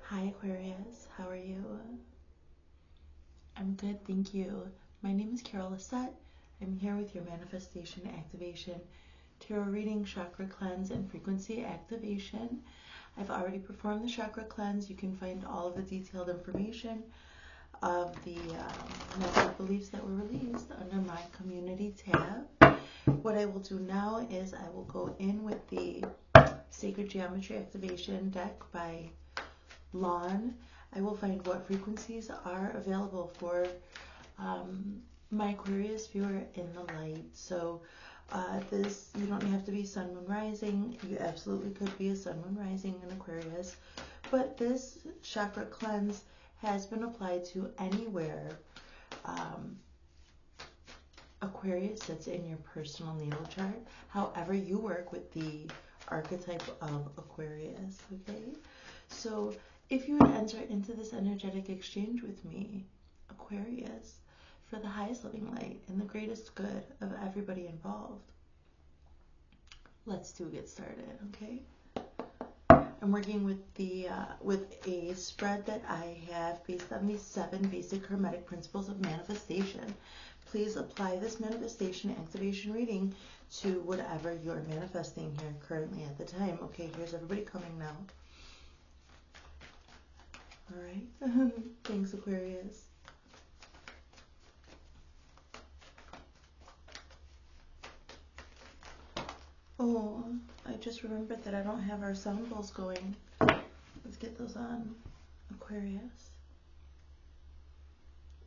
Hi Aquarius, how are you? I'm good, thank you. My name is Lissett. I'm here with your manifestation activation, tarot reading, chakra cleanse, and frequency activation. I've already performed the chakra cleanse. You can find all of the detailed information of the negative beliefs that were released under my community tab. What I will do now is I will go in with the Sacred Geometry Activation deck by Lawn. I will find what frequencies are available for my Aquarius viewer in the light. So this, you don't have to be Sun, Moon, Rising. You absolutely could be a Sun, Moon, Rising in Aquarius. But this chakra cleanse has been applied to anywhere Aquarius sits in your personal natal chart. However, you work with the archetype of Aquarius, okay? So if you would enter into this energetic exchange with me, Aquarius, for the highest living light and the greatest good of everybody involved, let's get started, okay? I'm working with the with a spread that I have based on these 7 basic hermetic principles of manifestation. Please apply this manifestation activation reading to whatever you're manifesting here currently at the time. Okay, here's everybody coming now. All right. Thanks, Aquarius. Oh, I just remembered that I don't have our sound bowls going. Let's get those on. Aquarius.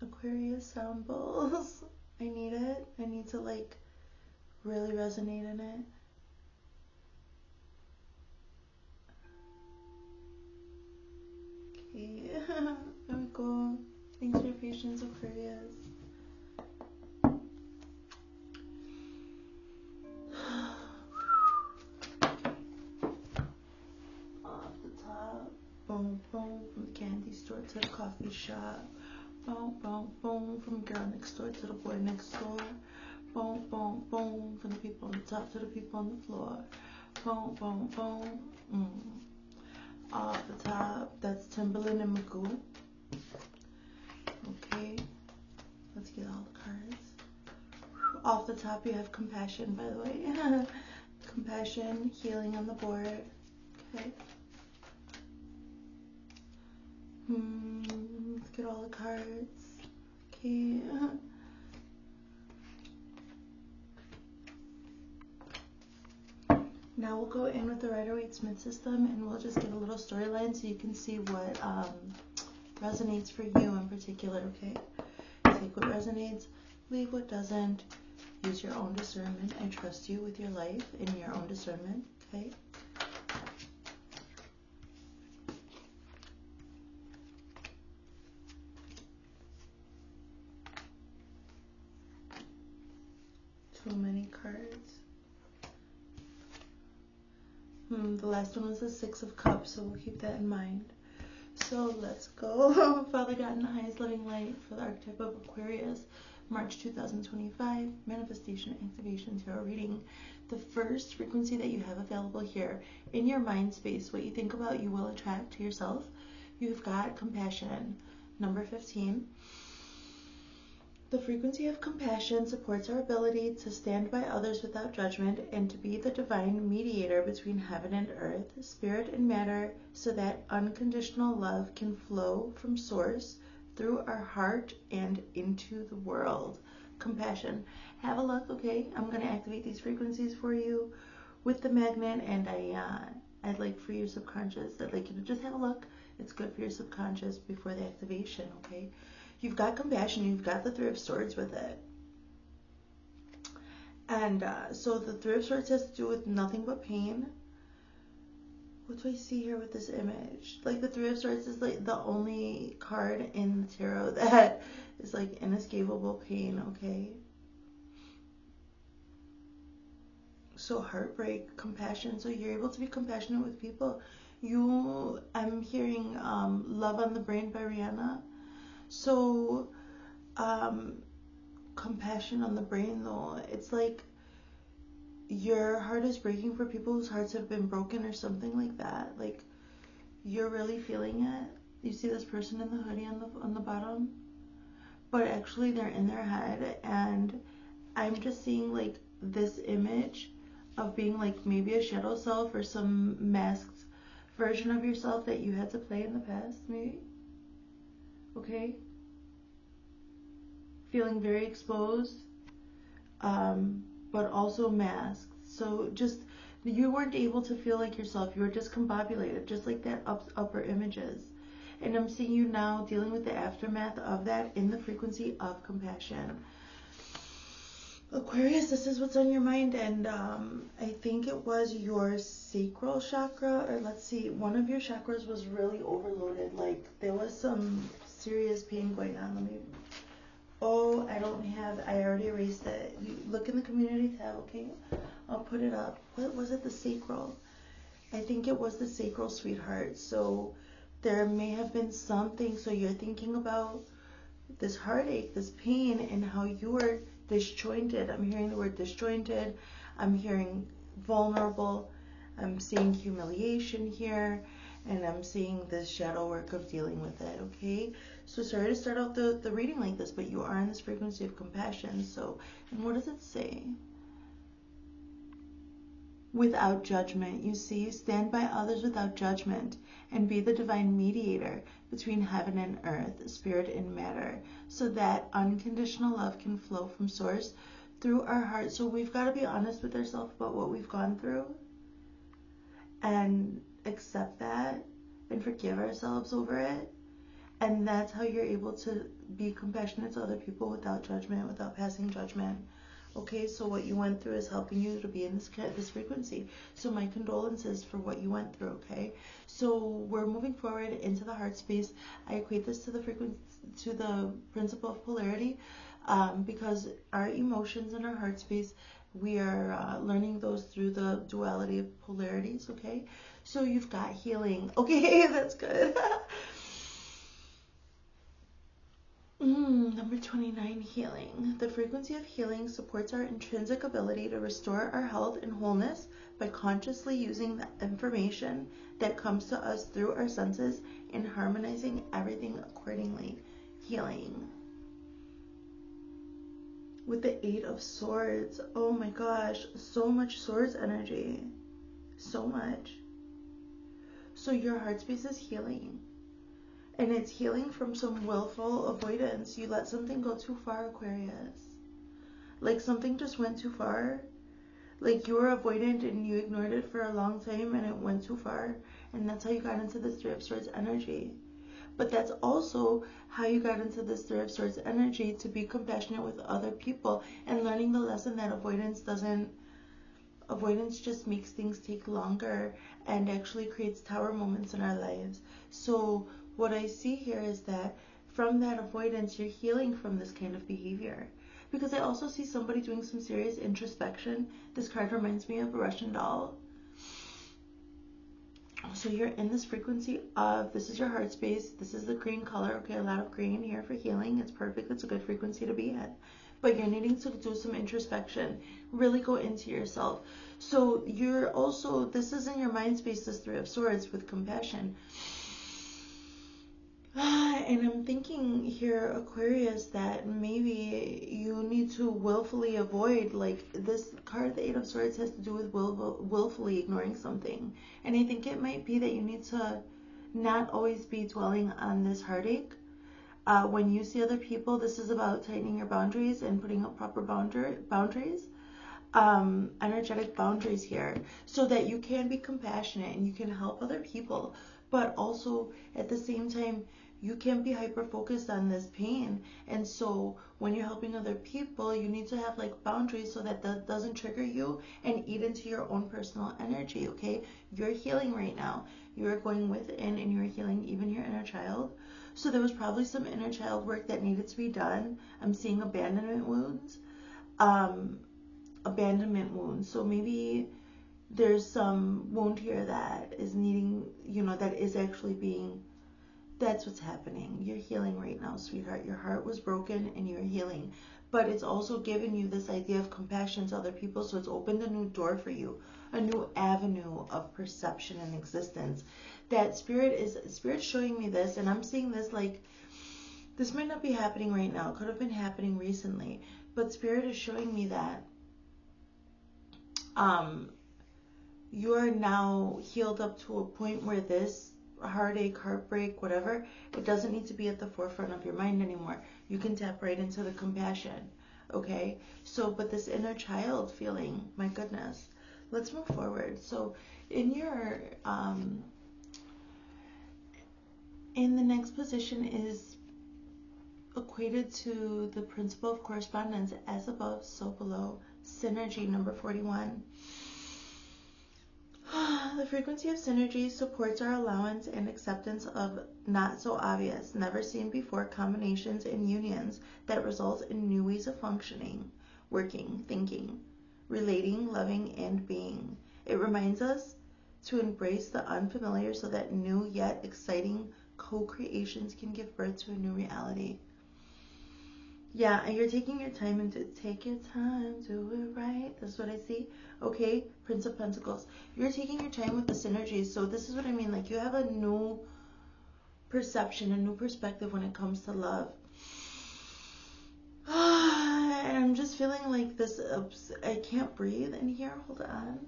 Aquarius sound bowls. I need it. I need to like really resonate in it. Okay. There we go. Thanks for your patience, Aquarius. Off the top. Boom, boom. From the candy store to the coffee shop. Boom, boom, boom. From the girl next door to the boy next door. Boom, boom, boom. From the people on the top to the people on the floor. Boom, boom, boom. Off the top, that's Timberland and Magoo. Okay, let's get all the cards. Off the top, you have Compassion, by the way. Compassion, healing on the board. Okay. Let's get all the cards. Okay. Now we'll go in with the Rider-Waite-Smith system and we'll just get a little storyline so you can see what resonates for you in particular, okay? Take what resonates, leave what doesn't. Use your own discernment. I trust you with your life and your own discernment, okay? Too many cards. The last one was the 6 of Cups, so we'll keep that in mind. So let's go. Father God in the highest living light for the archetype of Aquarius, March 2025, manifestation activation tarot reading. The first frequency that you have available here in your mind space, what you think about, you will attract to yourself. You've got Compassion, number 15. The frequency of compassion supports our ability to stand by others without judgment and to be the divine mediator between heaven and earth, spirit and matter, so that unconditional love can flow from source through our heart and into the world. Compassion. Have a look, okay? I'm going to activate these frequencies for you with the magnet, and I'd like for your subconscious, I'd like you to just have a look. It's good for your subconscious before the activation, okay? You've got Compassion, you've got the 3 of Swords with it. And so the 3 of Swords has to do with nothing but pain. What do I see here with this image? Like the 3 of Swords is like the only card in the tarot that is like inescapable pain, okay? So heartbreak, compassion, so you're able to be compassionate with people. I'm hearing Love on the Brain by Rihanna. So, compassion on the brain though, it's like your heart is breaking for people whose hearts have been broken or something like that. Like you're really feeling it. You see this person in the hoodie on the bottom, but actually they're in their head, and I'm just seeing like this image of being like maybe a shadow self or some masked version of yourself that you had to play in the past, maybe. Okay? Feeling very exposed, but also masked. So just, you weren't able to feel like yourself. You were discombobulated, just like that upper images. And I'm seeing you now dealing with the aftermath of that in the frequency of compassion. Aquarius, this is what's on your mind, and I think it was your sacral chakra, or let's see, one of your chakras was really overloaded. Like, there was some serious pain going on. Let me, oh, I already erased it. You look in the community tab, okay? I'll put it up. What was it? The sacral. I think it was the sacral, sweetheart. So there may have been something. So you're thinking about this heartache, this pain, and how you were disjointed. I'm hearing the word disjointed. I'm hearing vulnerable. I'm seeing humiliation here. And I'm seeing this shadow work of dealing with it, okay? So sorry to start out the reading like this, but you are in this frequency of compassion. So, and what does it say? Without judgment, you see, stand by others without judgment, and be the divine mediator between heaven and earth, spirit and matter, so that unconditional love can flow from source through our hearts. So we've got to be honest with ourselves about what we've gone through, and accept that, and forgive ourselves over it. And that's how you're able to be compassionate to other people without judgment, without passing judgment. Okay, so what you went through is helping you to be in this frequency. So my condolences for what you went through, okay? So we're moving forward into the heart space. I equate this to the frequency, to the principle of polarity, because our emotions in our heart space, we are learning those through the duality of polarities, okay? So you've got healing. Okay, that's good. Number 29, healing. The frequency of healing supports our intrinsic ability to restore our health and wholeness by consciously using the information that comes to us through our senses and harmonizing everything accordingly. Healing. With the 8 of Swords, oh my gosh, so much Swords energy. So much. So your heart space is healing. And it's healing from some willful avoidance. You let something go too far, Aquarius. Like something just went too far. Like you were avoidant and you ignored it for a long time and it went too far. And that's how you got into this 3 of Swords energy. But that's also how you got into this 3 of Swords energy, to be compassionate with other people and learning the lesson that avoidance just makes things take longer and actually creates tower moments in our lives. So what I see here is that from that avoidance, you're healing from this kind of behavior. Because I also see somebody doing some serious introspection. This card reminds me of a Russian doll. So you're in this frequency of, this is your heart space. This is the green color. Okay, a lot of green here for healing. It's perfect. It's a good frequency to be at. But you're needing to do some introspection. Really go into yourself. So you're also, this is in your mind space, this 3 of Swords with compassion. And I'm thinking here, Aquarius, that maybe you need to willfully avoid, like this card, the 8 of Swords, has to do with willfully ignoring something. And I think it might be that you need to not always be dwelling on this heartache. When you see other people, this is about tightening your boundaries and putting up proper boundaries. Energetic boundaries here, so that you can be compassionate and you can help other people, but also at the same time you can be hyper focused on this pain. And so when you're helping other people, you need to have like boundaries so that that doesn't trigger you and eat into your own personal energy. Okay, you're healing right now. You're going within and you're healing even your inner child. So there was probably some inner child work that needed to be done. I'm seeing abandonment wounds. So maybe there's some wound here that is needing, that is actually being, that's what's happening. You're healing right now, sweetheart. Your heart was broken and you're healing. But it's also given you this idea of compassion to other people, so it's opened a new door for you, a new avenue of perception and existence that Spirit's showing me this, and I'm seeing this like, this might not be happening right now. It could have been happening recently, but Spirit is showing me that you are now healed up to a point where this heartache, heartbreak, whatever, it doesn't need to be at the forefront of your mind anymore. You can tap right into the compassion, okay? So, but this inner child feeling, my goodness. Let's move forward. So, in your, in the next position is equated to the principle of correspondence, as above, so below, synergy, number 41. The frequency of synergy supports our allowance and acceptance of not so obvious, never seen before combinations and unions that result in new ways of functioning, working, thinking, relating, loving, and being. It reminds us to embrace the unfamiliar so that new yet exciting co-creations can give birth to a new reality. Yeah, and you're taking your time and take your time, do it right. That's what I see. Okay, Prince of Pentacles. You're taking your time with the synergies. So this is what I mean. Like, you have a new perception, a new perspective when it comes to love. And I'm just feeling like this, I can't breathe in here. Hold on.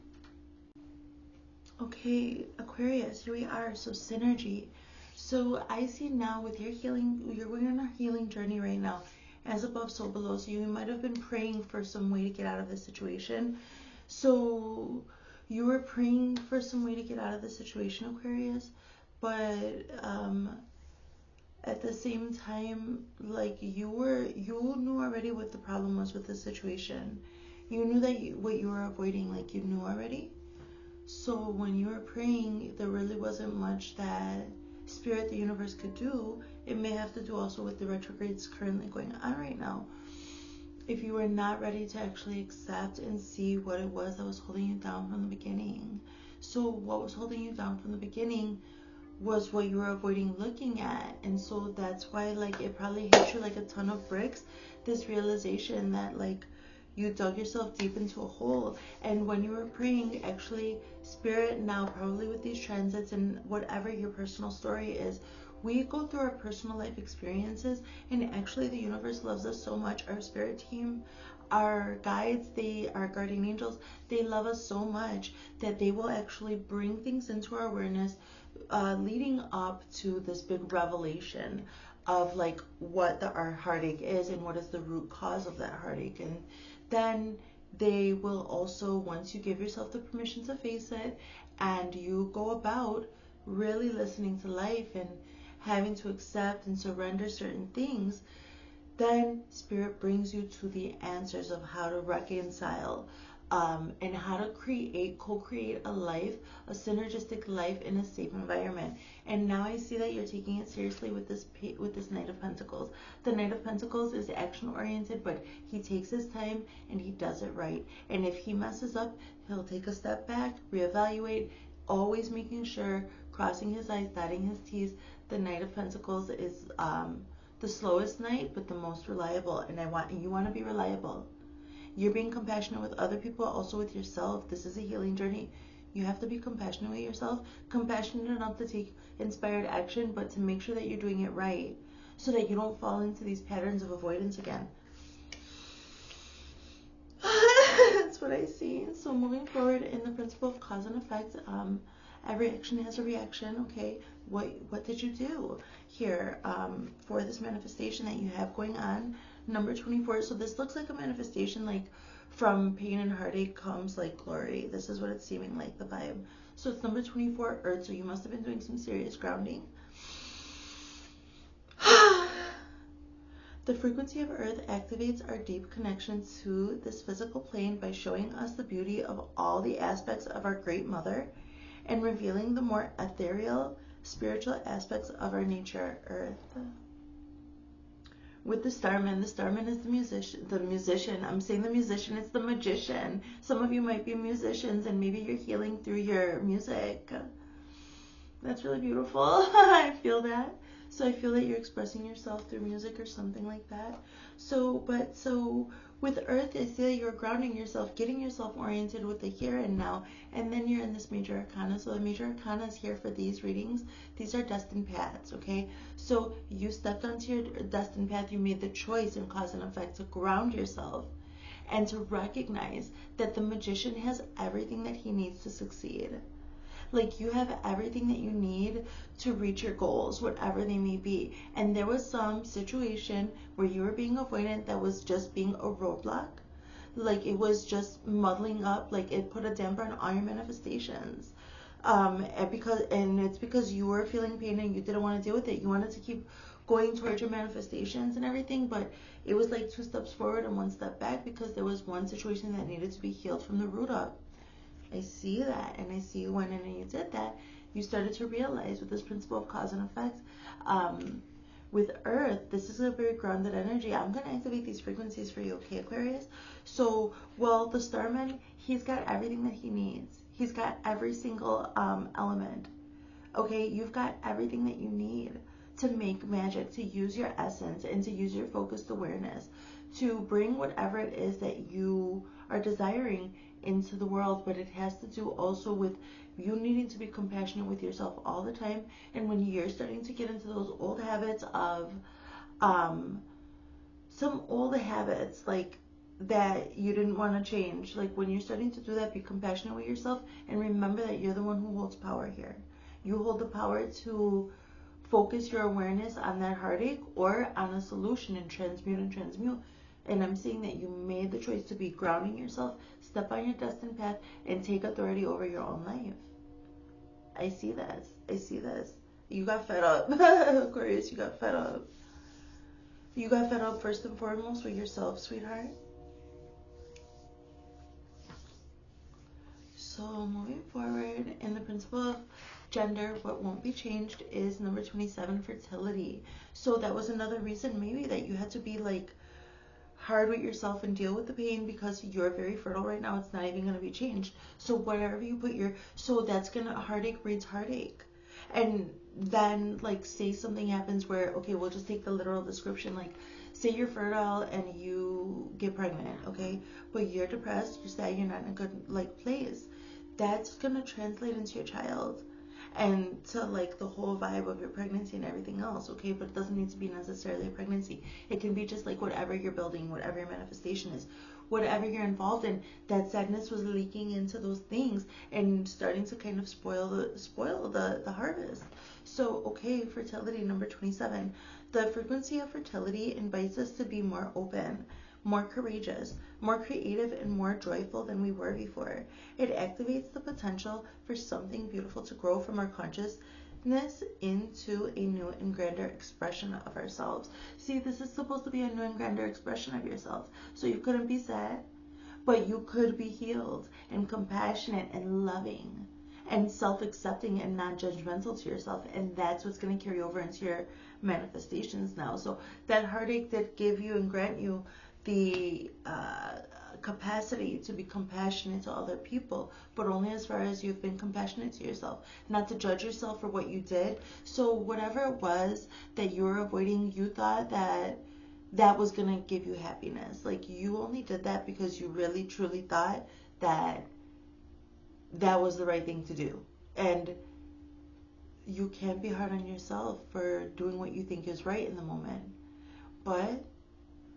Okay, Aquarius, here we are. So synergy. So I see now with your healing, you're going on a healing journey right now. As above, so below. So you might have been praying for some way to get out of this situation. So you were praying for some way to get out of the situation, Aquarius. But at the same time, like, you knew already what the problem was with the situation. You knew that what you were avoiding, like, you knew already. So when you were praying, there really wasn't much that Spirit, the universe, could do. It may have to do also with the retrogrades currently going on right now. If you were not ready to actually accept and see what it was that was holding you down from the beginning. So what was holding you down from the beginning was what you were avoiding looking at. And so that's why, like, it probably hit you like a ton of bricks, this realization that, like, you dug yourself deep into a hole. And when you were praying, actually, Spirit, now probably with these transits and whatever your personal story is, we go through our personal life experiences, and actually the universe loves us so much. Our spirit team, our guides, our guardian angels, they love us so much that they will actually bring things into our awareness, leading up to this big revelation of, like, what our heartache is and what is the root cause of that heartache. And then they will also, once you give yourself the permission to face it and you go about really listening to life and having to accept and surrender certain things, then Spirit brings you to the answers of how to reconcile and how to co-create a life, a synergistic life in a safe environment. And now I see that you're taking it seriously with this Knight of Pentacles. The Knight of Pentacles is action-oriented, but he takes his time and he does it right. And if he messes up, he'll take a step back, reevaluate, always making sure, crossing his I's, dotting his T's. The Knight of Pentacles is the slowest knight, but the most reliable. And you want to be reliable. You're being compassionate with other people, also with yourself. This is a healing journey. You have to be compassionate with yourself, compassionate enough to take inspired action, but to make sure that you're doing it right so that you don't fall into these patterns of avoidance again. That's what I see. So moving forward in the principle of cause and effect, every action has a reaction. Okay, what did you do here for this manifestation that you have going on? Number 24. So this looks like a manifestation, like, from pain and heartache comes, like, glory. This is what it's seeming like, the vibe. So it's number 24, Earth. So you must have been doing some serious grounding. The frequency of Earth activates our deep connection to this physical plane by showing us the beauty of all the aspects of our Great Mother and revealing the more ethereal, spiritual aspects of our nature, Earth. With the Starman is the musician. I'm saying the musician, it's the magician. Some of you might be musicians and maybe you're healing through your music. That's really beautiful. I feel that. So I feel that you're expressing yourself through music or something like that. So with Earth, I see that you're grounding yourself, getting yourself oriented with the here and now, and then you're in this major arcana. So the major arcana is here for these readings. These are destined paths, okay? So you stepped onto your destined path, you made the choice in cause and effect to ground yourself and to recognize that the magician has everything that he needs to succeed. Like, you have everything that you need to reach your goals, whatever they may be. And there was some situation where you were being avoidant that was just being a roadblock. Like, it was just muddling up. Like, it put a damper on all your manifestations. And it's because you were feeling pain and you didn't want to deal with it. You wanted to keep going towards your manifestations and everything, but it was like 2 steps forward and 1 step back because there was one situation that needed to be healed from the root up. I see that, and I see you went in and you did that. You started to realize with this principle of cause and effect, with Earth, this is a very grounded energy. I'm going to activate these frequencies for you, okay, Aquarius? So, well, the Starman, he's got everything that he needs. He's got every single element, okay? You've got everything that you need to make magic, to use your essence, and to use your focused awareness, to bring whatever it is that you are desiring into the world. But it has to do also with you needing to be compassionate with yourself all the time. And when you're starting to get into those old habits of some old habits like that you didn't want to change, like when you're starting to do that, be compassionate with yourself and remember that you're the one who holds power here. You hold the power to focus your awareness on that heartache or on a solution and transmute. And I'm saying that you made the choice to be grounding yourself, step on your destined path, and take authority over your own life. I see this. I see this. You got fed up. Aquarius, you got fed up. You got fed up first and foremost with yourself, sweetheart. So moving forward, in the principle of gender, what won't be changed is number 27, fertility. So that was another reason maybe that you had to be like hard with yourself and deal with the pain because you're very fertile right now. It's not even going to be changed. So whatever you put so that's going to, heartache breeds heartache. And then like say something happens where, okay, we'll just take the literal description, like say you're fertile and you get pregnant, okay, but you're depressed, you're sad, you're not in a good like place. That's going to translate into your child and to like the whole vibe of your pregnancy and everything else, okay? But it doesn't need to be necessarily a pregnancy. It can be just like whatever you're building, whatever your manifestation is, whatever you're involved in. That sadness was leaking into those things and starting to kind of spoil the harvest. So, okay, fertility, number 27. The frequency of fertility invites us to be more open, more courageous, more creative, and more joyful than we were before. It activates the potential for something beautiful to grow from our consciousness into a new and grander expression of ourselves. See, this is supposed to be a new and grander expression of yourself. So you couldn't be sad, but you could be healed and compassionate and loving and self-accepting and non-judgmental to yourself. And that's what's going to carry over into your manifestations now. So that heartache that gave you and grant you the capacity to be compassionate to other people, but only as far as you've been compassionate to yourself, not to judge yourself for what you did. So whatever it was that you were avoiding, you thought that was going to give you happiness. Like you only did that because you really truly thought that was the right thing to do. And you can't be hard on yourself for doing what you think is right in the moment. But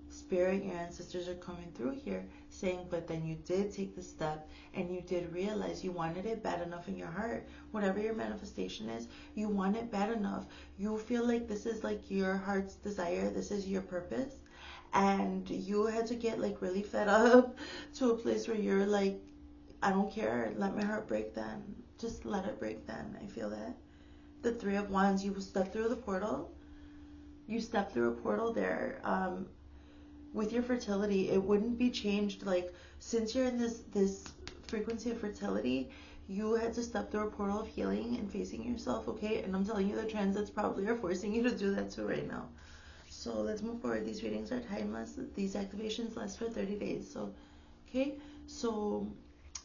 Spirit, your ancestors are coming through here saying, but then you did take the step and you did realize you wanted it bad enough in your heart. Whatever your manifestation is, you want it bad enough. You feel like this is like your heart's desire. This is your purpose. And you had to get like really fed up to a place where you're like, I don't care. Let my heart break then. Just let it break then. I feel that. The 3 of Wands, you step through the portal. You step through a portal there. With your fertility, it wouldn't be changed. Like, since you're in this frequency of fertility, you had to step through a portal of healing and facing yourself, okay? And I'm telling you, the transits probably are forcing you to do that too right now. So let's move forward. These readings are timeless. These activations last for 30 days. So, okay? So,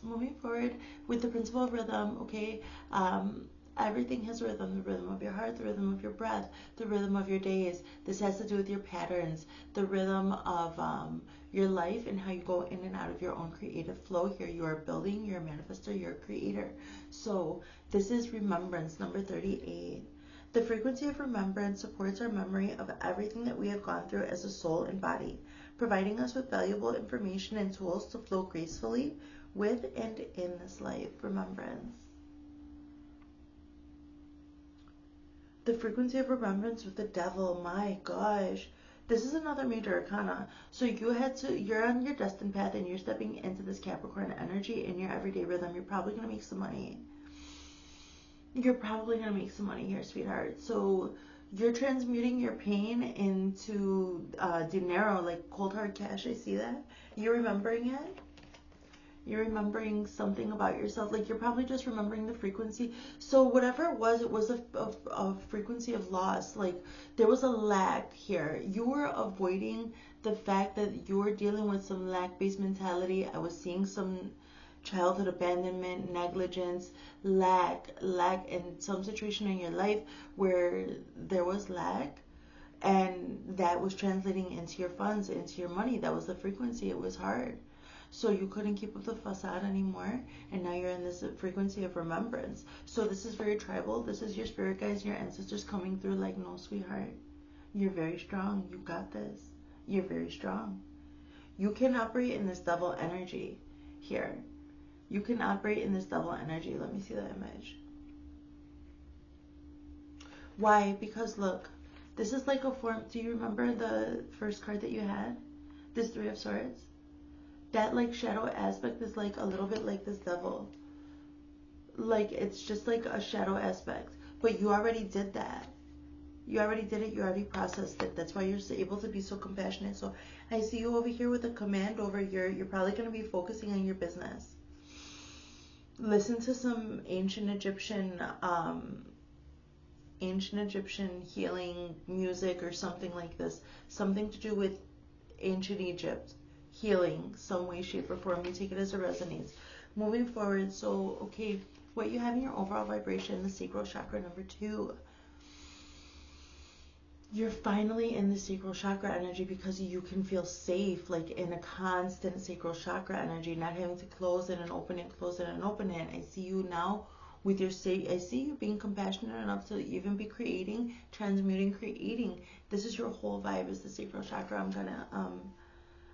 moving forward with the principle of rhythm, okay? Everything has a rhythm, the rhythm of your heart, the rhythm of your breath, the rhythm of your days. This has to do with your patterns, the rhythm of your life and how you go in and out of your own creative flow here. You are building, you're a manifestor, you're a creator. So this is remembrance, number 38. The frequency of remembrance supports our memory of everything that we have gone through as a soul and body, providing us with valuable information and tools to flow gracefully with and in this life. Remembrance. The frequency of remembrance with the devil, my gosh. This is another major arcana. So you're on your destined path and you're stepping into this Capricorn energy in your everyday rhythm. You're probably going to make some money. You're probably going to make some money here, sweetheart. So you're transmuting your pain into dinero, like cold hard cash. I see that. You're remembering it. You're remembering something about yourself. Like, you're probably just remembering the frequency. So whatever it was a frequency of loss. Like, there was a lack here. You were avoiding the fact that you were dealing with some lack-based mentality. I was seeing some childhood abandonment, negligence, lack in some situation in your life where there was lack. And that was translating into your funds, into your money. That was the frequency. It was hard. So you couldn't keep up the facade anymore, and now you're in this frequency of remembrance. So this is very tribal. This is your spirit guides, your ancestors coming through like, no, sweetheart, you're very strong. You got this. You're very strong. You can operate in this double energy here. You can operate in this double energy. Let me see that image. Why? Because look, this is like a form. Do you remember the first card that you had? This Three of Swords? That like shadow aspect is like a little bit like this devil. Like, it's just like a shadow aspect. But you already did that. You already did it. You already processed it. That's why you're able to be so compassionate. So I see you over here with a command over here. You're probably going to be focusing on your business. Listen to some ancient Egyptian healing music or something like this. Something to do with ancient Egypt. Healing, some way, shape, or form. You take it as it resonates. Moving forward, so, okay, what you have in your overall vibration, the sacral chakra, number 2. You're finally in the sacral chakra energy because you can feel safe, like in a constant sacral chakra energy, not having to close it and open it, close it and open it. I see you now with your I see you being compassionate enough to even be creating, transmuting, creating. This is your whole vibe, is the sacral chakra.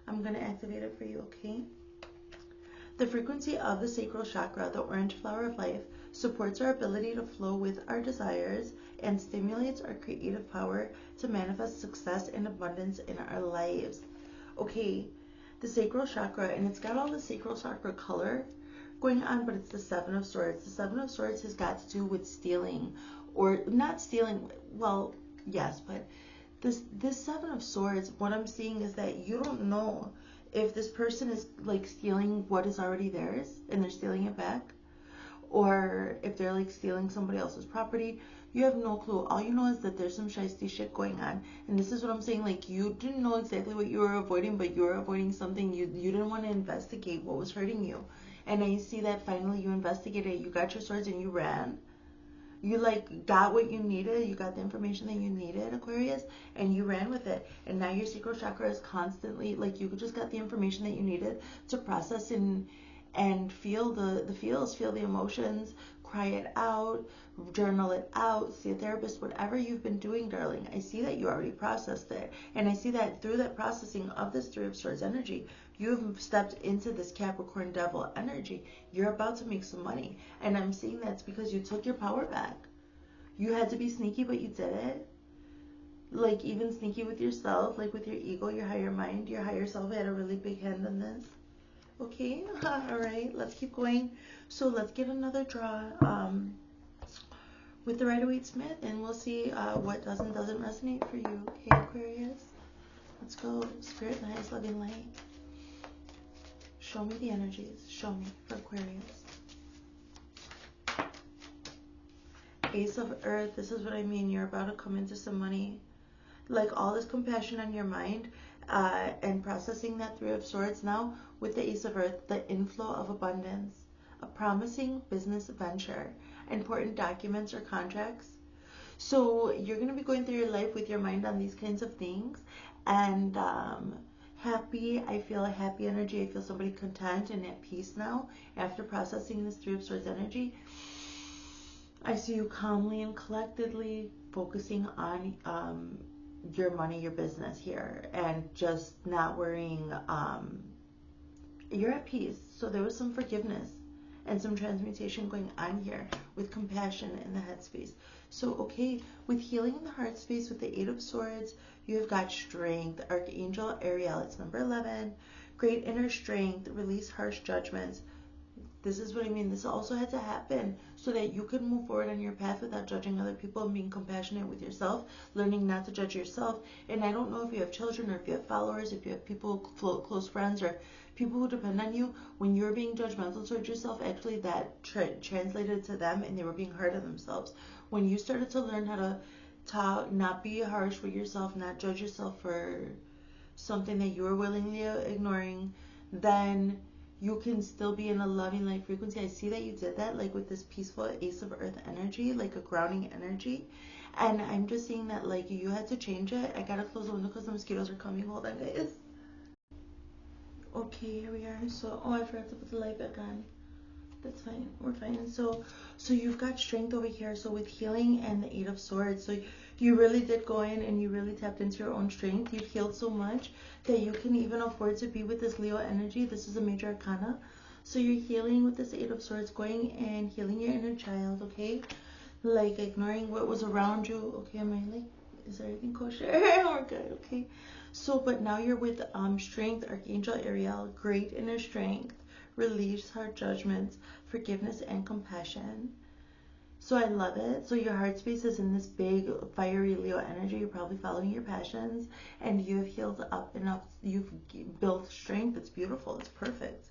I'm going to activate it for you, okay? The frequency of the sacral chakra, the orange flower of life, supports our ability to flow with our desires and stimulates our creative power to manifest success and abundance in our lives. Okay, the sacral chakra, and it's got all the sacral chakra color going on, but it's the Seven of Swords. The Seven of Swords has got to do with stealing, or not stealing, well, yes, but this Seven of Swords, what I'm seeing is that you don't know if this person is like stealing what is already theirs and they're stealing it back, or if they're like stealing somebody else's property. You have no clue. All you know is that there's some shiesty shit going on. And this is what I'm saying, like, you didn't know exactly what you were avoiding, but you were avoiding something. You didn't want to investigate what was hurting you. And I see that finally you investigated. You got your swords and you ran. You like got what you needed. You got the information that you needed, Aquarius, and you ran with it. And now your sacral chakra is constantly like, you just got the information that you needed to process and feel the feels, feel the emotions, cry it out, journal it out, see a therapist, whatever you've been doing, darling. I see that you already processed it. And I see that through that processing of this Three of Swords energy, you've stepped into this Capricorn devil energy. You're about to make some money. And I'm seeing that's because you took your power back. You had to be sneaky, but you did it. Like, even sneaky with yourself, like with your ego, your higher mind, your higher self had a really big hand in this. Okay, all right, let's keep going. So let's get another draw with the Rider-Waite-Smith, and we'll see what does and doesn't resonate for you. Okay, Aquarius, let's go. Spirit and highest loving light. Show me the energies. Show me for Aquarius. Ace of Earth. This is what I mean. You're about to come into some money. Like, all this compassion on your mind and processing that Three of Swords now with the Ace of Earth, the inflow of abundance, a promising business venture. important documents or contracts. So you're going to be going through your life with your mind on these kinds of things. And happy, I feel a happy energy. I feel somebody content and at peace now after processing this Three of Swords energy. I see you calmly and collectedly focusing on your money, your business here, and just not worrying. You're at peace. So there was some forgiveness and some transmutation going on here with compassion in the head space. So, okay, with healing in the heart space, with the Eight of Swords, you have got strength. Archangel Ariel, it's number 11. Great inner strength, release harsh judgments. This is what I mean. This also had to happen so that you could move forward on your path without judging other people and being compassionate with yourself, learning not to judge yourself. And I don't know if you have children or if you have followers, if you have people, close friends, or people who depend on you. When you're being judgmental towards yourself, actually that translated to them and they were being hard on themselves. When you started to learn how to talk, not be harsh with yourself, not judge yourself for something that you were willingly ignoring, then you can still be in a loving light frequency. I see that you did that, like with this peaceful Ace of Earth energy, like a grounding energy. And I'm just seeing that like you had to change it. I gotta close the window because the mosquitoes are coming. Hold on, guys. Okay, here we are. So, I forgot to put the light back on. That's fine. We're fine. So you've got strength over here. So with healing and the Eight of Swords, so you really did go in and you really tapped into your own strength. You've healed so much that you can even afford to be with this Leo energy. This is a major arcana. So you're healing with this Eight of Swords, going and healing your inner child, okay? Like ignoring what was around you. Okay, am I like, is everything kosher? We're good, okay? So, but now you're with strength, Archangel Ariel, great inner strength, release hard judgments, forgiveness, and compassion. So I love it. So your heart space is in this big fiery Leo energy. You're probably following your passions and you've healed up enough. You've built strength. It's beautiful. It's perfect.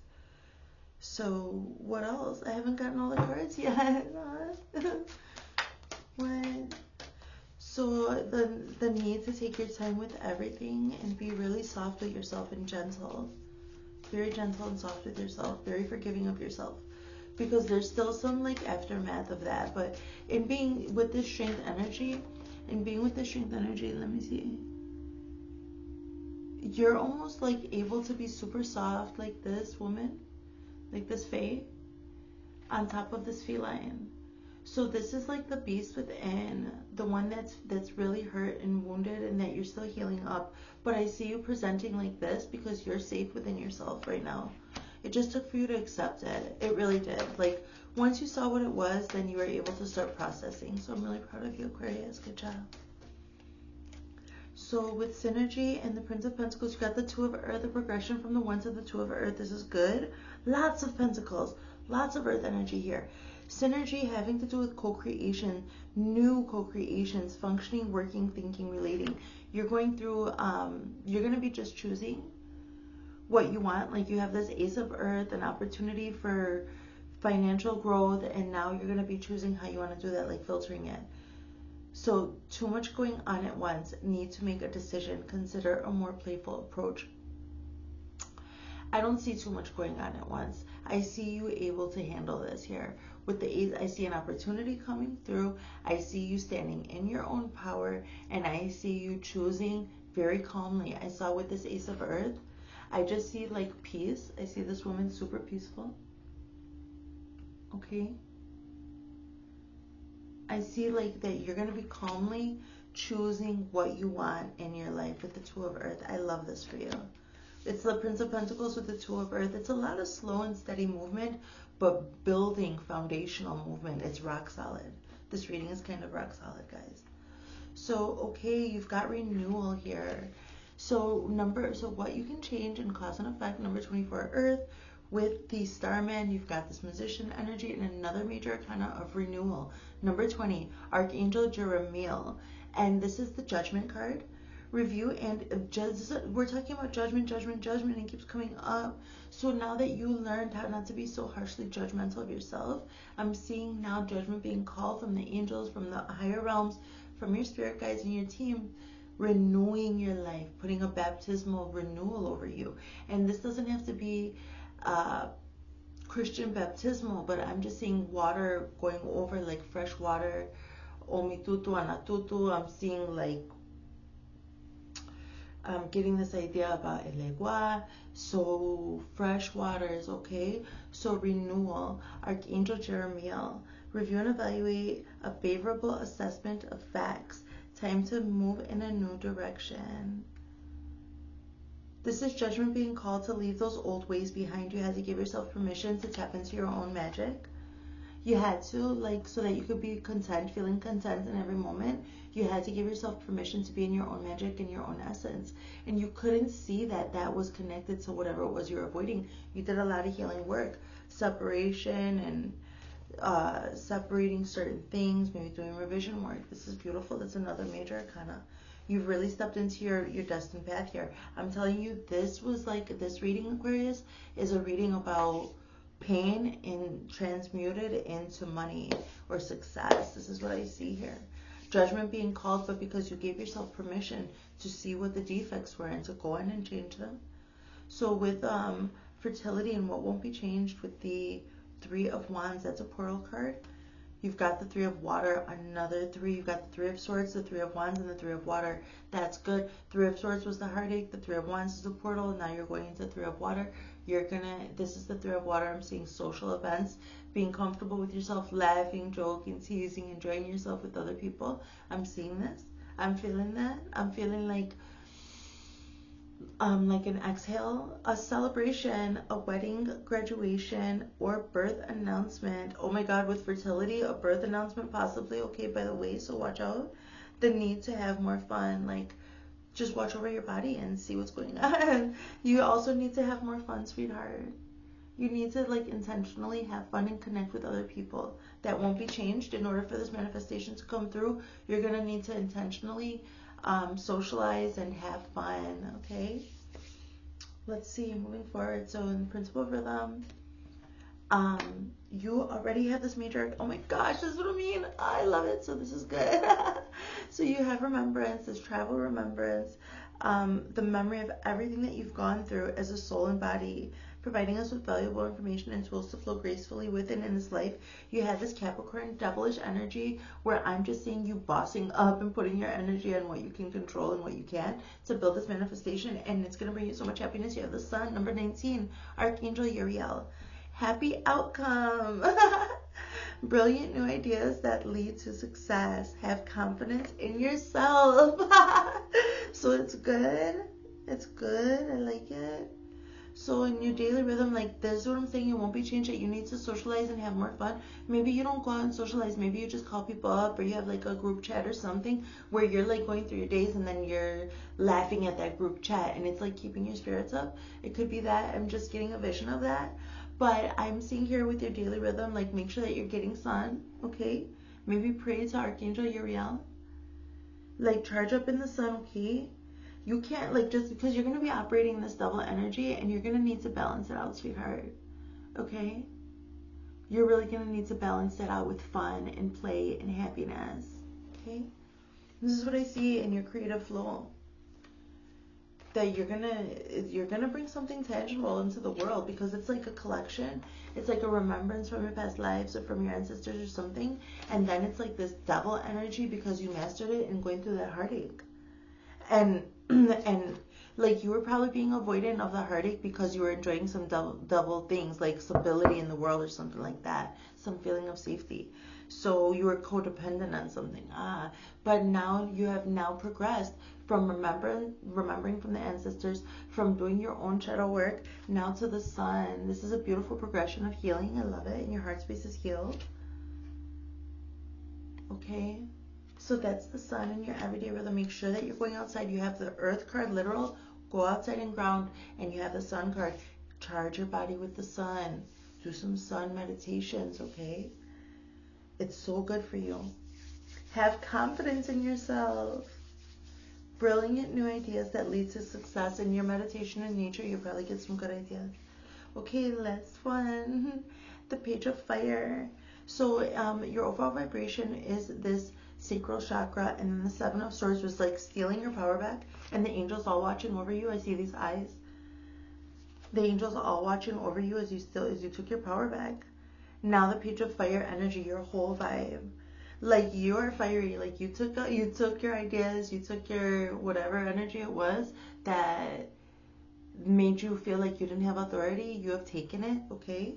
So what else? I haven't gotten all the cards yet. What? So the need to take your time with everything and be really soft with yourself and gentle. Very gentle and soft with yourself. Very forgiving of yourself. Because there's still some like aftermath of that. But in being with this strength energy, let me see. You're almost like able to be super soft like this woman, like this fae, on top of this feline. So this is like the beast within, the one that's really hurt and wounded and that you're still healing up. But I see you presenting like this because you're safe within yourself right now. It just took for you to accept it. It really did. Like, once you saw what it was, then you were able to start processing. So I'm really proud of you, Aquarius. Good job. So with Synergy and the Prince of Pentacles, you got the Two of Earth, the progression from the One to the Two of Earth. This is good. Lots of Pentacles. Lots of Earth energy here. Synergy having to do with co-creation, new co-creations, functioning, working, thinking, relating. You're going through, you're going to be just choosing what you want. Like you have this Ace of Earth, an opportunity for financial growth, and now you're going to be choosing how you want to do that, like filtering it. So too much going on at once. Need to make a decision. Consider a more playful approach. I don't see too much going on at once. I see you able to handle this here. With the Ace, I see an opportunity coming through. I see you standing in your own power, and I see you choosing very calmly. I saw with this Ace of Earth, I just see like peace. I see this woman super peaceful. Okay. I see like that you're going to be calmly choosing what you want in your life with the Two of Earth. I love this for you. It's the Prince of Pentacles with the Two of Earth. It's a lot of slow and steady movement, but building foundational movement. It's rock solid. This reading is kind of rock solid, guys. So, okay, you've got renewal here. So what you can change and cause and effect, number 24, Earth. With the Starman, you've got this musician energy and another major arcana of renewal. Number 20, Archangel Jeremiel. And this is the Judgment card. Review and we're talking about judgment, and it keeps coming up. So now that you learned how not to be so harshly judgmental of yourself, I'm seeing now judgment being called from the angels, from the higher realms, from your spirit guides and your team, renewing your life, putting a baptismal renewal over you. And this doesn't have to be Christian baptismal, but I'm just seeing water going over, like fresh water. Omitutu anatutu. I'm seeing like, I'm getting this idea about el agua. So fresh waters, okay? So renewal. Archangel Jeremiah. Review and evaluate a favorable assessment of facts. Time to move in a new direction. This is judgment being called to leave those old ways behind. You had to give yourself permission to tap into your own magic. You had to, like, so that you could be content, feeling content in every moment. You had to give yourself permission to be in your own magic and your own essence. And you couldn't see that that was connected to whatever it was you were avoiding. You did a lot of healing work, separation and separating certain things, maybe doing revision work. This is beautiful. That's another major arcana. You've really stepped into your destined path here. I'm telling you, this was like, this reading, Aquarius, is a reading about pain and transmuted into money or success. This is what I see here. Judgment being called, but because you gave yourself permission to see what the defects were and to go in and change them. So with fertility and what won't be changed, with the Three of Wands, that's a portal card. You've got the Three of Water, another three. You've got the Three of Swords, the Three of Wands, and the Three of Water. That's good. Three of Swords was the heartache. The Three of Wands is the portal. Now you're going into Three of Water. This is the Three of Water. I'm seeing social events, being comfortable with yourself, laughing, joking, teasing, enjoying yourself with other people. I'm seeing this. I'm feeling that. I'm feeling like an exhale, a celebration, a wedding, graduation, or birth announcement. Oh my God, with fertility, a birth announcement possibly, okay, by the way, so watch out. The need to have more fun, like, just watch over your body and see what's going on. You also need to have more fun, sweetheart. You need to, like, intentionally have fun and connect with other people. That won't be changed. In order for this manifestation to come through, you're going to need to intentionally socialize and have fun, okay? Let's see, moving forward. So in the principle of rhythm, you already have this major, oh my gosh, this is what I mean. I love it. So this is good. So you have remembrance, this travel remembrance, the memory of everything that you've gone through as a soul and body, providing us with valuable information and tools to flow gracefully within in this life. You had this Capricorn devilish energy where I'm just seeing you bossing up and putting your energy on what you can control and what you can't to build this manifestation, and it's going to bring you so much happiness. You have the Sun, number 19, Archangel Uriel. Happy outcome. Brilliant new ideas that lead to success. Have confidence in yourself. So it's good. It's good. I like it. So in your daily rhythm, like, this is what I'm saying, it won't be changed, that you need to socialize and have more fun. Maybe you don't go out and socialize. Maybe you just call people up, or you have like a group chat or something where you're like going through your days and then you're laughing at that group chat and it's like keeping your spirits up. It could be that. I'm just getting a vision of that. But I'm seeing here with your daily rhythm, like, make sure that you're getting sun, okay? Maybe pray to Archangel Uriel. Like, charge up in the sun, okay? You can't, like, just because you're going to be operating this double energy and you're going to need to balance it out, sweetheart. Okay? You're really going to need to balance it out with fun and play and happiness. Okay? This is what I see in your creative flow. That you're gonna bring something tangible into the world, because it's like a collection. It's like a remembrance from your past lives or from your ancestors or something. And then it's like this double energy because you mastered it and going through that heartache. And like, you were probably being avoidant of the heartache because you were enjoying some double things, like stability in the world or something like that, some feeling of safety. So you were codependent on something. But now you have now progressed from remembering from the ancestors, from doing your own shadow work, now to the sun. This is a beautiful progression of healing. I love it. And your heart space is healed. Okay? So that's the sun in your everyday rhythm. Make sure that you're going outside. You have the earth card, literal, go outside and ground, and you have the sun card. Charge your body with the sun. Do some sun meditations, okay? It's so good for you. Have confidence in yourself. Brilliant new ideas that lead to success. In your meditation in nature, you'll probably get some good ideas. Okay, last one. The Page of Fire. So your overall vibration is this sacral chakra, and then the Seven of Swords was like stealing your power back, and the angels all watching over you. I see these eyes. The angels are all watching over you as you took your power back. Now the Page of Fire energy, your whole vibe. Like, you are fiery. Like, you took your ideas, you took your whatever energy it was that made you feel like you didn't have authority. You have taken it, okay?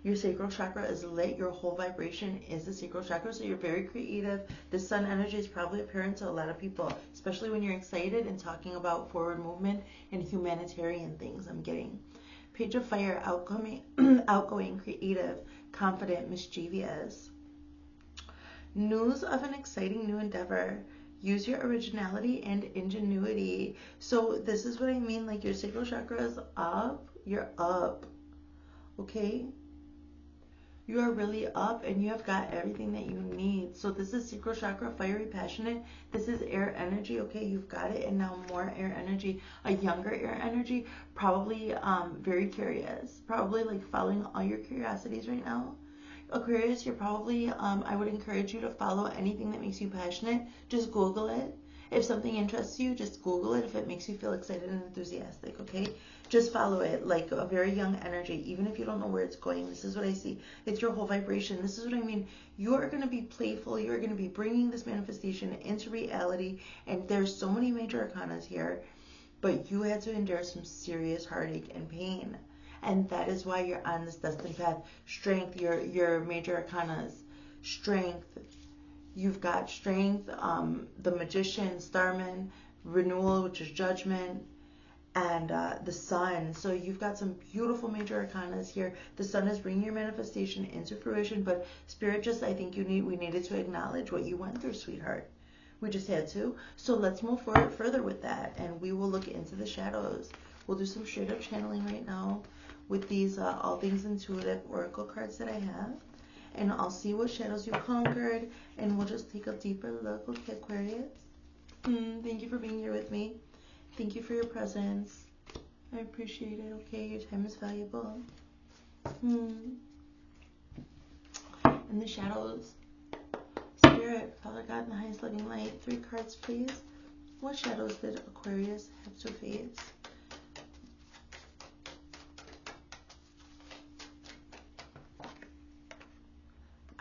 Your sacral chakra is lit. Your whole vibration is the sacral chakra, so you're very creative. The sun energy is probably apparent to a lot of people, especially when you're excited and talking about forward movement and humanitarian things. I'm getting Page of Fire, outgoing, creative, confident, mischievous. News of an exciting new endeavor. Use your originality and ingenuity. So this is what I mean, like, your sacral chakra is up. You're up, okay? You are really up, and you have got everything that you need. So this is sacral chakra, fiery, passionate. This is air energy, okay? You've got it. And now more air energy, a younger air energy, probably very curious, probably like following all your curiosities right now. Aquarius, you're probably, I would encourage you to follow anything that makes you passionate. Just Google it. If something interests you, just Google it if it makes you feel excited and enthusiastic, okay? Just follow it, like a very young energy, even if you don't know where it's going. This is what I see. It's your whole vibration. This is what I mean. You are going to be playful. You are going to be bringing this manifestation into reality, and there's so many major arcanas here, but you had to endure some serious heartache and pain, and that is why you're on this destined path. Strength, your major arcanas, strength. You've got strength, the Magician, Starman, Renewal, which is Judgment, and the Sun. So you've got some beautiful major arcanas here. The Sun is bringing your manifestation into fruition, but Spirit just, I think we needed to acknowledge what you went through, sweetheart. We just had to. So let's move forward further with that, and we will look into the shadows. We'll do some straight up channeling right now with these All Things Intuitive Oracle cards that I have. And I'll see what shadows you conquered, and we'll just take a deeper look. Okay, Aquarius? Thank you for being here with me. Thank you for your presence. I appreciate it, okay? Your time is valuable. And the shadows. Spirit, Father God, in the highest loving light. 3 cards, please. What shadows did Aquarius have to face?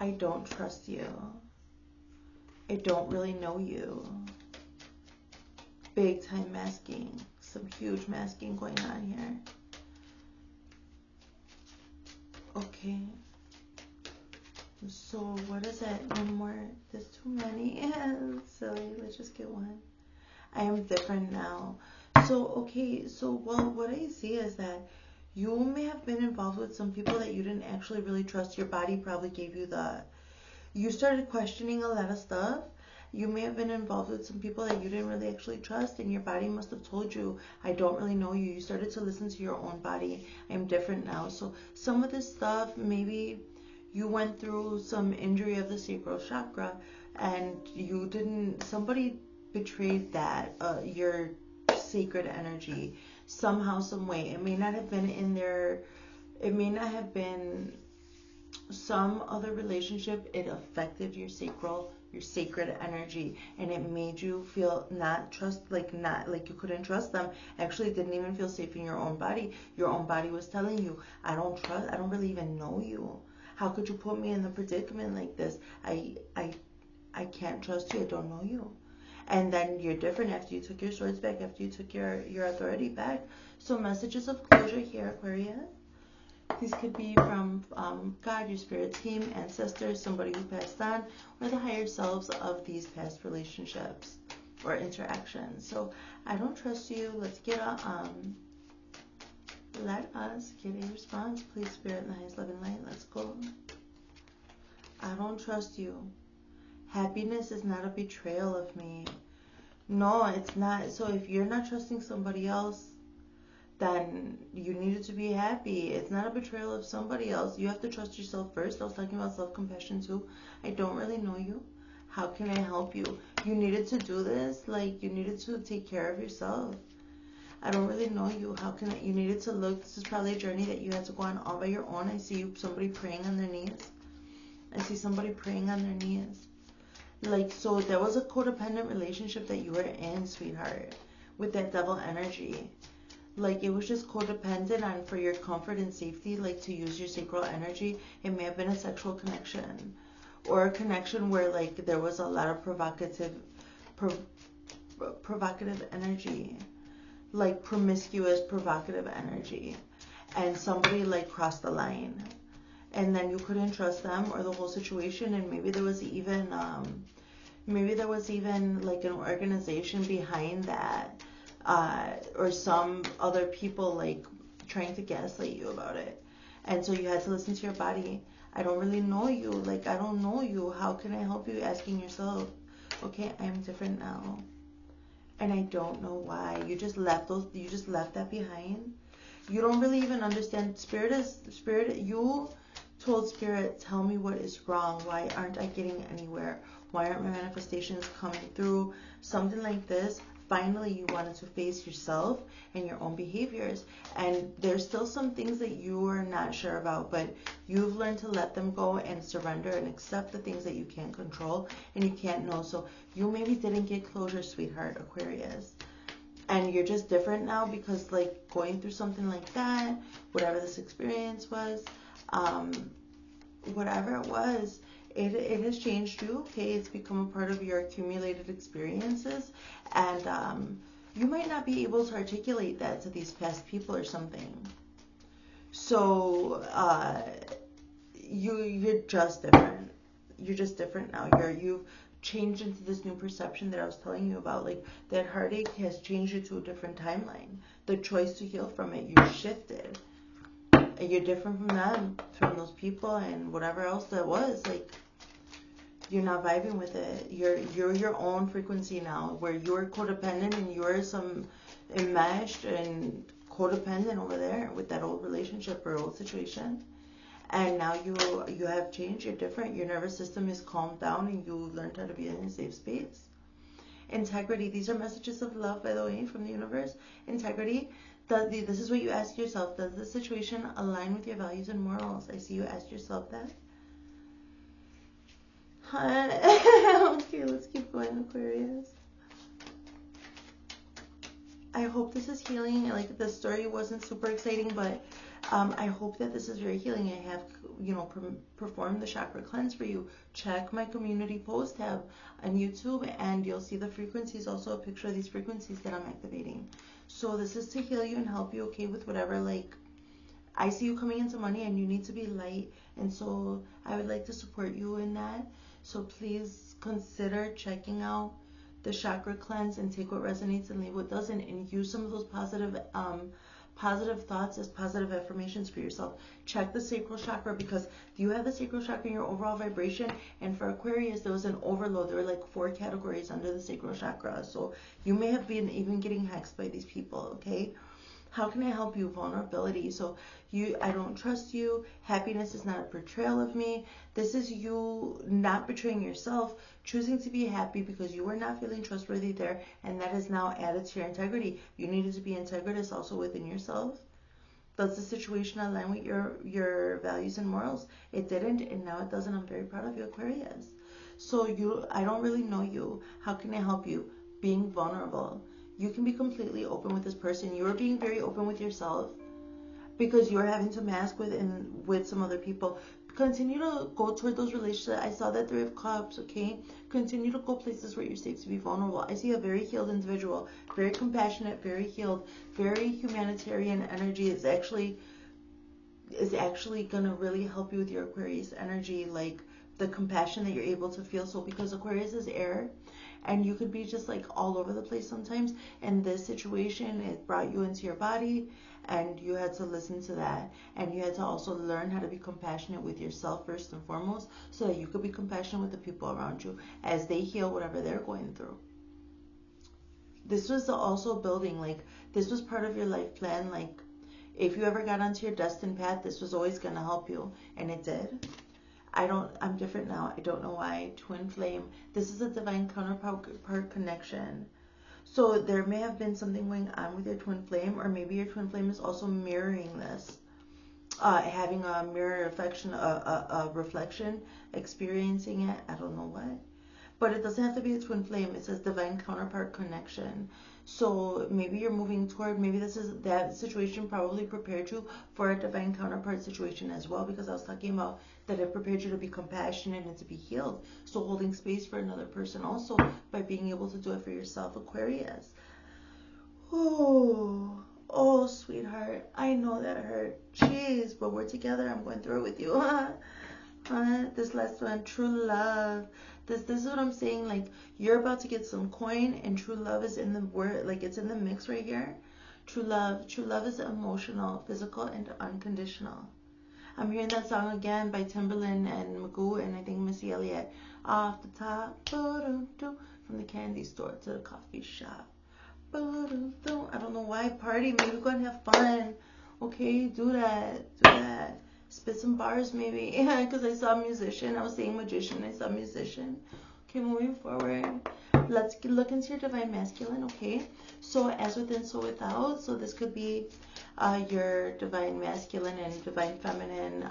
I don't trust you. I don't really know you. Big time masking. Some huge masking going on here. Okay. So what is that? One more. There's too many. Silly. Let's just get one. I am different now. So, okay. So, well, what I see is that you may have been involved with some people that you didn't actually really trust. Your body probably gave you you started questioning a lot of stuff. You may have been involved with some people that you didn't really actually trust, and your body must have told you, I don't really know you. You started to listen to your own body. I'm different now. So some of this stuff, maybe you went through some injury of the sacral chakra, and somebody betrayed that, your sacred energy. Somehow, some way. It may not have been it may not have been some other relationship. It affected your sacred energy, and it made you feel not like you couldn't trust them. Actually, didn't even feel safe in your own body. Your own body was telling you, I don't really even know you. How could you put me in the predicament like this? I can't trust you. I don't know you. And then you're different after you took your swords back, after you took your authority back. So messages of closure here, Aquarius. These could be from God, your spirit team, ancestors, somebody who passed on, or the higher selves of these past relationships or interactions. So I don't trust you. Let's get let us get a response, please, Spirit, in the highest loving light. Let's go. I don't trust you. Happiness is not a betrayal of me. No, it's not. So if you're not trusting somebody else, then you needed to be happy. It's not a betrayal of somebody else. You have to trust yourself first. I was talking about self-compassion too. I don't really know you. How can I help you? You needed to do this. Like, you needed to take care of yourself. I don't really know you. You needed to look. This is probably a journey that you had to go on all by your own. I see somebody praying on their knees. I see somebody praying on their knees. Like, so there was a codependent relationship that you were in, sweetheart, with that devil energy. like it was just codependent on for your comfort and safety, like to use your sacral energy. It may have been a sexual connection, or a connection where like there was a lot of provocative energy, like promiscuous provocative energy, and somebody like crossed the line, and then you couldn't trust them or the whole situation, and maybe there was even like an organization behind that, or some other people like trying to gaslight you about it. And so you had to listen to your body. I don't really know you. Like, I don't know you. How can I help you? Asking yourself, okay, I'm different now. And I don't know why. You just left that behind. You don't really even understand. You told Spirit, tell me what is wrong. Why aren't I getting anywhere? Why aren't my manifestations coming through? Something like this. Finally, you wanted to face yourself and your own behaviors. And there's still some things that you are not sure about, but you've learned to let them go and surrender and accept the things that you can't control and you can't know. So you maybe didn't get closure, sweetheart, Aquarius. And you're just different now because like going through something like that, whatever this experience was, whatever it was, it has changed you, okay? It's become a part of your accumulated experiences, and you might not be able to articulate that to these past people or something. So you're just different. You're just different now. You've changed into this new perception that I was telling you about. Like that heartache has changed you to a different timeline. The choice to heal from it, you shifted. And you're different from them, from those people, and whatever else that was. Like, you're not vibing with it. You're your own frequency now, where you're codependent and you're some enmeshed and codependent over there with that old relationship or old situation. And now you have changed. You're different. Your nervous system is calmed down, and you learned how to be in a safe space. Integrity. These are messages of love, by the way, from the universe. Integrity. This is what you ask yourself. Does this situation align with your values and morals? I see you ask yourself that. Okay, let's keep going, Aquarius. I hope this is healing. Like, the story wasn't super exciting, but I hope that this is very healing. I have, performed the chakra cleanse for you. Check my community post tab on YouTube, and you'll see the frequencies, also a picture of these frequencies that I'm activating. So this is to heal you and help you, okay, with whatever, like, I see you coming into money and you need to be light, and so I would like to support you in that. So please consider checking out the chakra cleanse and take what resonates and leave what doesn't, and use some of those positive thoughts as positive affirmations for yourself. Check the sacral chakra, because you have the sacral chakra in your overall vibration, and for Aquarius there was an overload. There were like 4 categories under the sacral chakra, so you may have been even getting hexed by these people, okay? How can I help you? Vulnerability. So I don't trust you. Happiness is not a portrayal of me. This is you not betraying yourself, choosing to be happy because you were not feeling trustworthy there, and that is now added to your integrity. You needed to be integritous also within yourself. Does the situation align with your values and morals? It didn't, and now it doesn't. I'm very proud of you, Aquarius. So I don't really know you. How can I help you? Being vulnerable. You can be completely open with this person. You're being very open with yourself because you're having to mask with some other people. Continue to go toward those relationships. I saw that 3 of Cups, okay? Continue to go places where you're safe to be vulnerable. I see a very healed individual, very compassionate, very healed, very humanitarian energy. Is actually going to really help you with your Aquarius energy, like the compassion that you're able to feel. So because Aquarius is air, and you could be just like all over the place sometimes, and this situation, it brought you into your body, and you had to listen to that, and you had to also learn how to be compassionate with yourself first and foremost, so that you could be compassionate with the people around you as they heal whatever they're going through. This was also building, like, this was part of your life plan. Like, if you ever got onto your destined path, this was always going to help you, and it did. I'm different now. I don't know why. Twin flame. This is a divine counterpart connection. So there may have been something going on with your twin flame, or maybe your twin flame is also mirroring this. Having a mirror reflection, a reflection, experiencing it. I don't know what. But it doesn't have to be a twin flame. It says divine counterpart connection. So maybe you're moving toward, maybe that situation probably prepared you for a divine counterpart situation as well, because I was talking about that it prepared you to be compassionate and to be healed. So holding space for another person also by being able to do it for yourself, Aquarius. Oh, sweetheart, I know that hurt. Jeez, but we're together. I'm going through it with you. This last one, true love. This is what I'm saying. Like, you're about to get some coin, and true love is in the word. Like, it's in the mix right here. True love is emotional, physical, and unconditional. I'm hearing that song again by Timbaland and Magoo, and I think Missy Elliott. Off the top, from the candy store to the coffee shop. I don't know why. Party, maybe go and have fun. Okay, do that. Spit some bars maybe. Yeah, because I saw a musician. I was saying magician. I saw a musician. Okay, moving forward. Let's look into your divine masculine, okay? So as within, so without. So this could be your divine masculine and divine feminine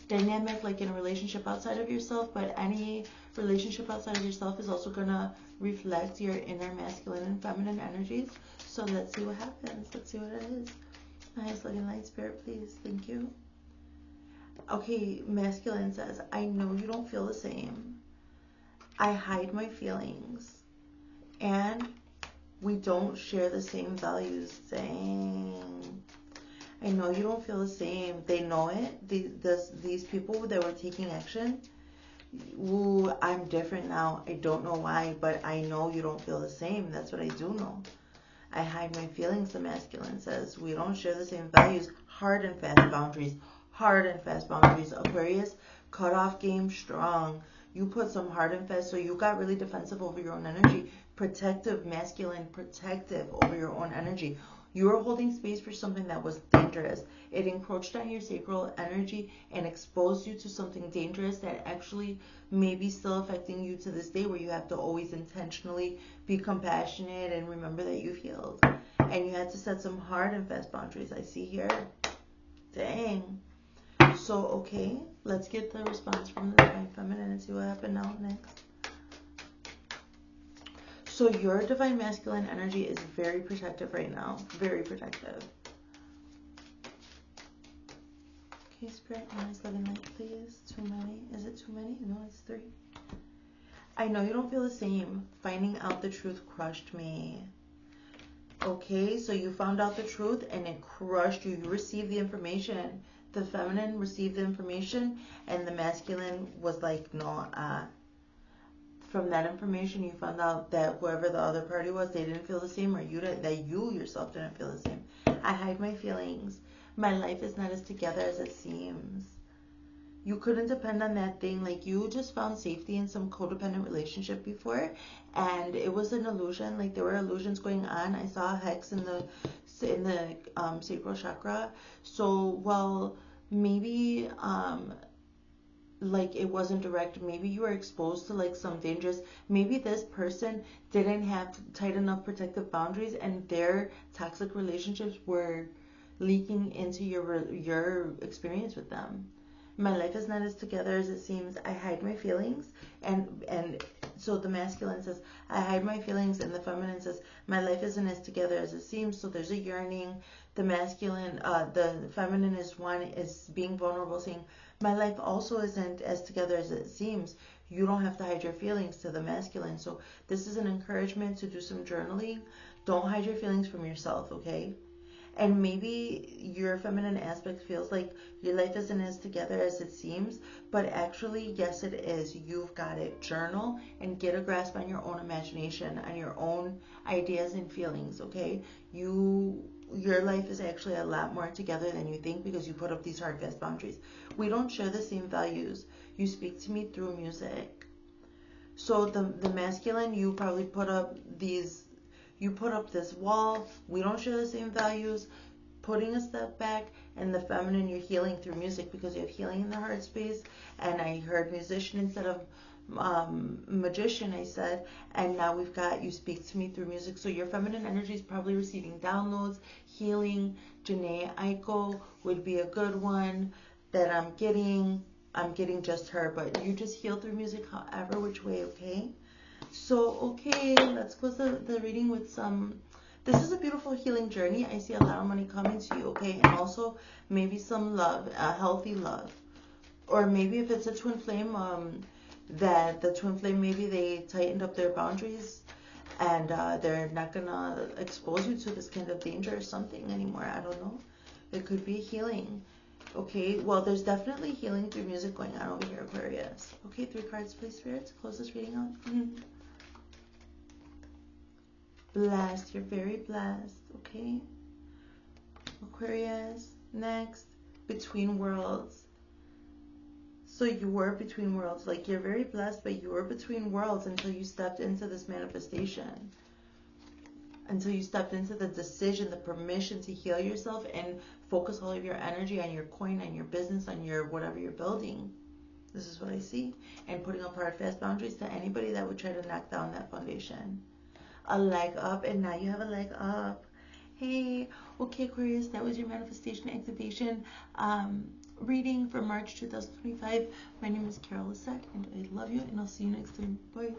dynamic, like in a relationship outside of yourself. But any relationship outside of yourself is also going to reflect your inner masculine and feminine energies. So let's see what happens. Let's see what it is. Nice looking light, spirit, please. Thank you. Okay, masculine says, I know you don't feel the same. I hide my feelings. And we don't share the same values. Dang. I know you don't feel the same. They know it. These people that were taking action. Ooh, I'm different now. I don't know why, but I know you don't feel the same. That's what I do know. I hide my feelings, the masculine says. We don't share the same values. Hard and fast boundaries. Hard and fast boundaries. Aquarius, cut off game strong. You put some hard and fast, so you got really defensive over your own energy. Protective, masculine, protective over your own energy. You were holding space for something that was dangerous. It encroached on your sacral energy and exposed you to something dangerous that actually may be still affecting you to this day, where you have to always intentionally be compassionate and remember that you've healed. And you had to set some hard and fast boundaries. I see here. Dang. So, okay, let's get the response from the divine feminine and see what happened now next. So your divine masculine energy is very protective right now. Very protective. Okay, spirit, nice loving light, please. Too many. Is it too many? No, it's 3. I know you don't feel the same. Finding out the truth crushed me. Okay, so you found out the truth and it crushed you. You received the information. The feminine received the information and the masculine was like, no, from that information you found out that whoever the other party was, they didn't feel the same, or that you yourself didn't feel the same. I hide my feelings. My life is not as together as it seems. You couldn't depend on that thing. Like, you just found safety in some codependent relationship before, and it was an illusion. Like, there were illusions going on. I saw a hex in the sacral chakra. So, well, maybe like it wasn't direct. Maybe you were exposed to like some dangerous. Maybe this person didn't have tight enough protective boundaries, and their toxic relationships were leaking into your experience with them. My life is not as together as it seems. I hide my feelings, and so the masculine says, I hide my feelings, and the feminine says, my life isn't as together as it seems. So there's a yearning. The masculine, the feminine is being vulnerable, saying, my life also isn't as together as it seems. You don't have to hide your feelings, to the masculine. So this is an encouragement to do some journaling. Don't hide your feelings from yourself, okay? And maybe your feminine aspect feels like your life isn't as together as it seems, but actually, yes, it is. You've got it. Journal and get a grasp on your own imagination, on your own ideas and feelings, okay? Your life is actually a lot more together than you think, because you put up these hard, fast boundaries. We don't share the same values. You speak to me through music. So the masculine, you probably put up this wall. We don't share the same values. Putting a step back. And the feminine, you're healing through music, because you have healing in the heart space. And I heard musician instead of magician, I said. And now we've got you speak to me through music. So your feminine energy is probably receiving downloads, healing. Janae Aiko would be a good one that I'm getting. I'm getting just her, but you just heal through music however which way, okay? So, okay, let's close the reading with some. This is a beautiful healing journey. I see a lot of money coming to you, okay? And also maybe some love, a healthy love. Or maybe if it's a twin flame, that the twin flame, maybe they tightened up their boundaries and they're not gonna expose you to this kind of danger or something anymore. I don't know. It could be healing. Okay, well, there's definitely healing through music going on over here, Aquarius. Okay, 3 cards, please, spirits. Close this reading out. Blessed. You're very blessed. Okay. Aquarius. Next, between worlds. So you were between worlds. Like, you're very blessed, but you were between worlds until you stepped into this manifestation. Until you stepped into the decision, the permission to heal yourself and focus all of your energy on your coin, on your business, on your whatever you're building. This is what I see. And putting up hard, fast boundaries to anybody that would try to knock down that foundation. A leg up, and now you have a leg up. Hey, okay, Aquarius, that was your manifestation activation reading for March 2025. My name is Lissett, and I love you, and I'll see you next time. Bye.